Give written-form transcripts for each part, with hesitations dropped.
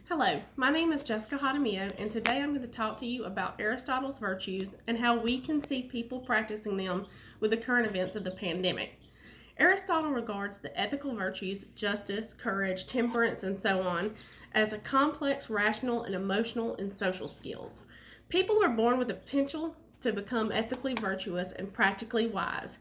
Hello, my name is Jessica Jaramillo, and today I'm going to talk to you about Aristotle's virtues and how we can see people practicing them with the current events of the pandemic. Aristotle regards the ethical virtues, justice, courage, temperance, and so on, as a complex, rational, and emotional and social skills. People are born with the potential to become ethically virtuous and practically wise.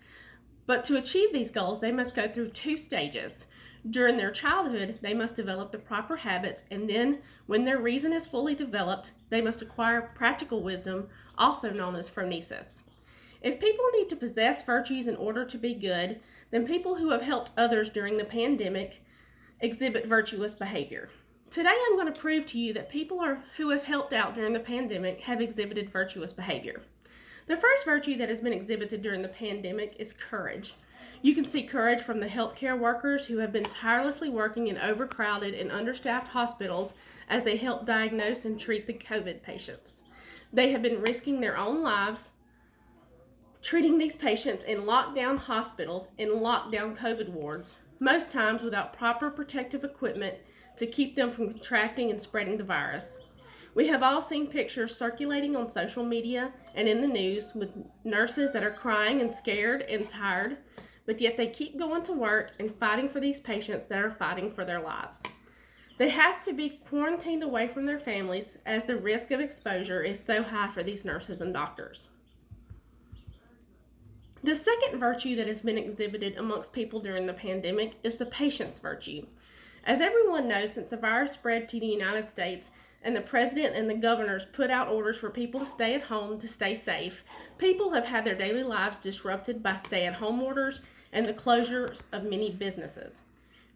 But to achieve these goals, they must go through two stages. During their childhood, they must develop the proper habits, and then, when their reason is fully developed, they must acquire practical wisdom, also known as phronesis. If people need to possess virtues in order to be good, then people who have helped others during the pandemic exhibit virtuous behavior. Today, I'm going to prove to you that people who have helped out during the pandemic have exhibited virtuous behavior. The first virtue that has been exhibited during the pandemic is courage. You can see courage from the healthcare workers who have been tirelessly working in overcrowded and understaffed hospitals as they help diagnose and treat the COVID patients. They have been risking their own lives treating these patients in lockdown hospitals in lockdown COVID wards, most times without proper protective equipment to keep them from contracting and spreading the virus. We have all seen pictures circulating on social media and in the news with nurses that are crying and scared and tired, but yet they keep going to work and fighting for these patients that are fighting for their lives. They have to be quarantined away from their families as the risk of exposure is so high for these nurses and doctors. The second virtue that has been exhibited amongst people during the pandemic is the patience virtue. As everyone knows, since the virus spread to the United States and the president and the governors put out orders for people to stay at home to stay safe, people have had their daily lives disrupted by stay-at-home orders and the closure of many businesses.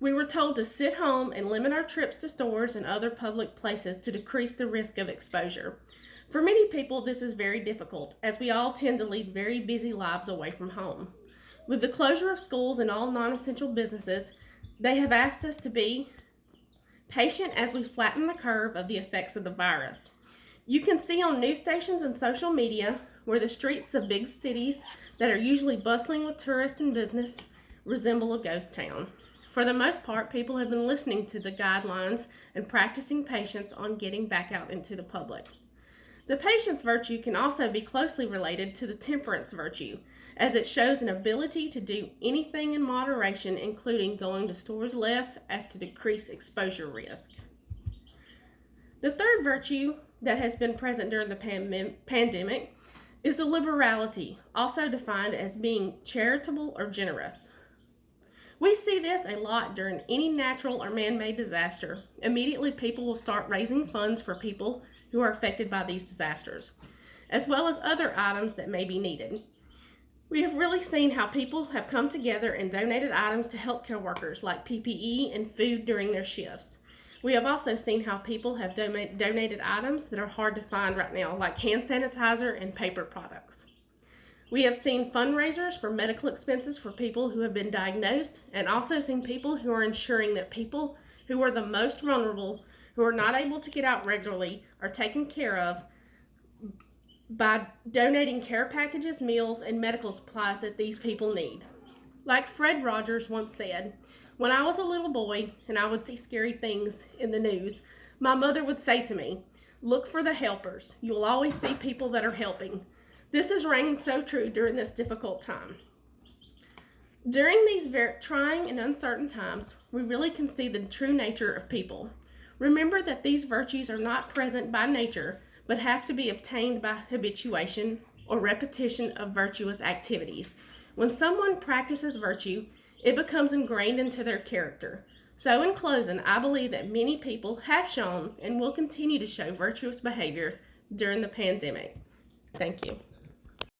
We were told to sit home and limit our trips to stores and other public places to decrease the risk of exposure. For many people, this is very difficult, as we all tend to lead very busy lives away from home. With the closure of schools and all non-essential businesses, they have asked us to be patient as we flatten the curve of the effects of the virus. You can see on news stations and social media where the streets of big cities that are usually bustling with tourists and business resemble a ghost town. For the most part, people have been listening to the guidelines and practicing patience on getting back out into the public. The patience virtue can also be closely related to the temperance virtue, as it shows an ability to do anything in moderation, including going to stores less as to decrease exposure risk. The third virtue that has been present during the pandemic is the liberality, also defined as being charitable or generous. We see this a lot during any natural or man-made disaster. Immediately, people will start raising funds for people who are affected by these disasters, as well as other items that may be needed. We have really seen how people have come together and donated items to healthcare workers like PPE and food during their shifts. We have also seen how people have donated items that are hard to find right now, like hand sanitizer and paper products. We have seen fundraisers for medical expenses for people who have been diagnosed, and also seen people who are ensuring that people who are the most vulnerable, who are not able to get out regularly, are taken care of by donating care packages, meals, and medical supplies that these people need. Like Fred Rogers once said, "When I was a little boy and I would see scary things in the news, my mother would say to me, 'Look for the helpers. You'll always see people that are helping.' This has rang so true during this difficult time." During these very trying and uncertain times, we really can see the true nature of people. Remember that these virtues are not present by nature, but have to be obtained by habituation or repetition of virtuous activities. When someone practices virtue, it becomes ingrained into their character. So in closing, I believe that many people have shown and will continue to show virtuous behavior during the pandemic. Thank you.